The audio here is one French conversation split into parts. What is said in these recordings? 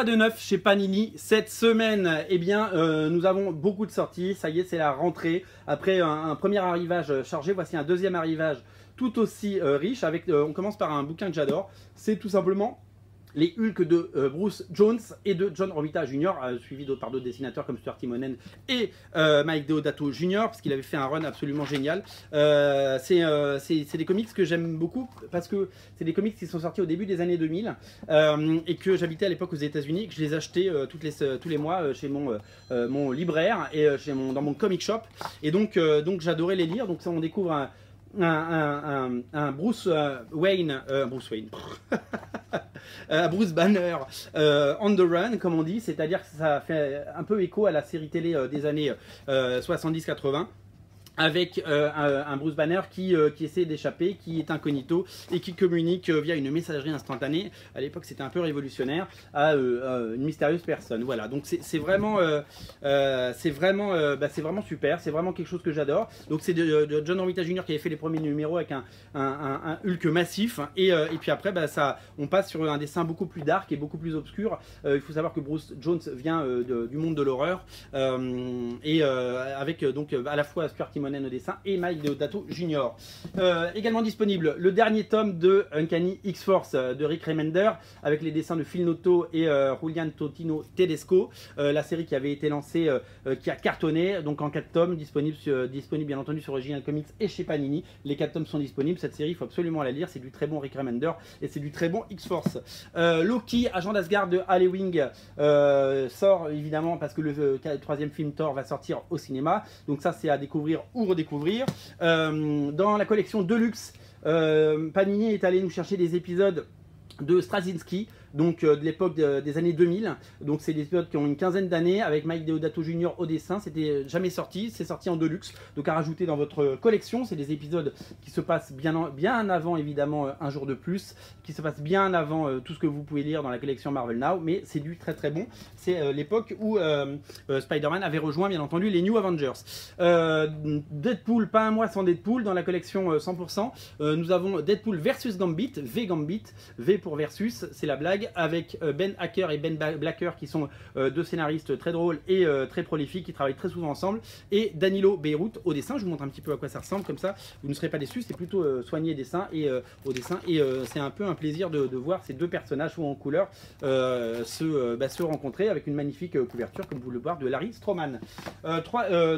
Pas de neuf chez Panini cette semaine. Eh bien, nous avons beaucoup de sorties. Ça y est, c'est la rentrée. Après un premier arrivage chargé, voici un deuxième arrivage tout aussi riche. On commence par un bouquin que j'adore. C'est tout simplement les Hulk de Bruce Jones et de John Romita Jr., suivi par d'autres dessinateurs comme Stuart Timonen et Mike Deodato Jr., parce qu'il avait fait un run absolument génial. C'est des comics que j'aime beaucoup, parce que c'est des comics qui sont sortis au début des années 2000, et que j'habitais à l'époque aux États-Unis, que je les achetais tous les mois chez mon libraire et dans mon comic shop. Et donc j'adorais les lire. Donc ça, on découvre un Bruce Wayne, Bruce Banner on the run, comme on dit, c'est-à-dire que ça fait un peu écho à la série télé des années 70-80. Avec un Bruce Banner qui essaie d'échapper, qui est incognito et qui communique via une messagerie instantanée. À l'époque, c'était un peu révolutionnaire, à une mystérieuse personne. Voilà, donc c'est vraiment super. C'est vraiment quelque chose que j'adore. Donc c'est de John Romita Jr. qui avait fait les premiers numéros avec un Hulk massif. Et puis après, on passe sur un dessin beaucoup plus dark et beaucoup plus obscur. Il faut savoir que Bruce Jones vient du monde de l'horreur avec donc à la fois Stuart Timonen au dessin et Mike Deodato Jr. Également disponible le dernier tome de Uncanny X-Force de Rick Remender avec les dessins de Phil Noto et Julian Totino Tedesco, la série qui avait été lancée, qui a cartonné, donc en 4 tomes, disponible bien entendu sur Original Comics et chez Panini. Les 4 tomes sont disponibles. Cette série, il faut absolument la lire, c'est du très bon Rick Remender et c'est du très bon X-Force. Loki, agent d'Asgard de Halloween, sort évidemment parce que le troisième film Thor va sortir au cinéma, donc ça c'est à découvrir ou redécouvrir. Dans la collection Deluxe, Panini est allé nous chercher des épisodes de Straczynski, donc de l'époque des années 2000. Donc c'est des épisodes qui ont une quinzaine d'années avec Mike Deodato Jr. au dessin. C'était jamais sorti, c'est sorti en Deluxe, donc à rajouter dans votre collection. C'est des épisodes qui se passent bien avant évidemment Un jour de plus, qui se passent bien avant tout ce que vous pouvez lire dans la collection Marvel Now, mais c'est du très très bon. C'est l'époque où Spider-Man avait rejoint bien entendu les New Avengers. Deadpool, pas un mois sans Deadpool dans la collection 100%. Nous avons Deadpool versus Gambit, V pour versus, c'est la blague, avec Ben Hacker et Ben Blacker qui sont deux scénaristes très drôles et très prolifiques qui travaillent très souvent ensemble, et Danilo Beyrouth au dessin. Je vous montre un petit peu à quoi ça ressemble, comme ça vous ne serez pas déçus. C'est plutôt soigné au dessin et c'est un peu un plaisir de voir ces deux personnages ou en couleur se rencontrer avec une magnifique couverture comme vous le voyez de Larry Stroman.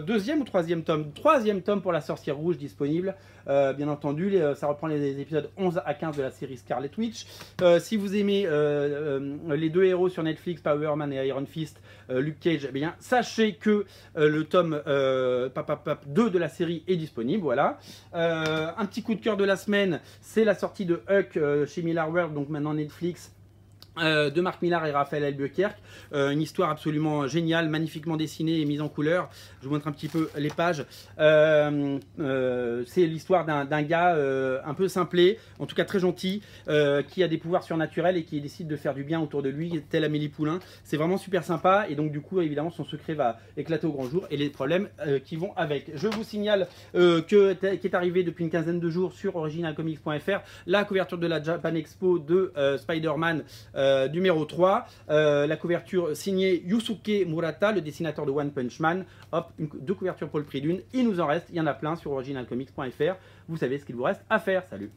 Deuxième ou troisième tome? Troisième tome pour La Sorcière Rouge disponible. Bien entendu, ça reprend les épisodes 11 à 15 de la série Scarlet Witch. Si vous aimez les deux héros sur Netflix, Power Man et Iron Fist, Luke Cage, eh bien, sachez que le tome 2 de la série est disponible. Voilà. Un petit coup de cœur de la semaine, c'est la sortie de Huck chez Millar World, donc maintenant Netflix. De Mark Millar et Raphaël Albuquerque, une histoire absolument géniale, magnifiquement dessinée et mise en couleur. Je vous montre un petit peu les pages. C'est l'histoire d'un gars un peu simplé, en tout cas très gentil, qui a des pouvoirs surnaturels et qui décide de faire du bien autour de lui, tel Amélie Poulain. C'est vraiment super sympa et donc du coup évidemment son secret va éclater au grand jour et les problèmes qui vont avec. Je vous signale qu'est arrivé depuis une quinzaine de jours sur originalcomics.fr la couverture de la Japan Expo de Spider-Man numéro 3, la couverture signée Yusuke Murata, le dessinateur de One Punch Man. Hop, deux couvertures pour le prix d'une. Il nous en reste, il y en a plein sur originalcomics.fr. Vous savez ce qu'il vous reste à faire. Salut!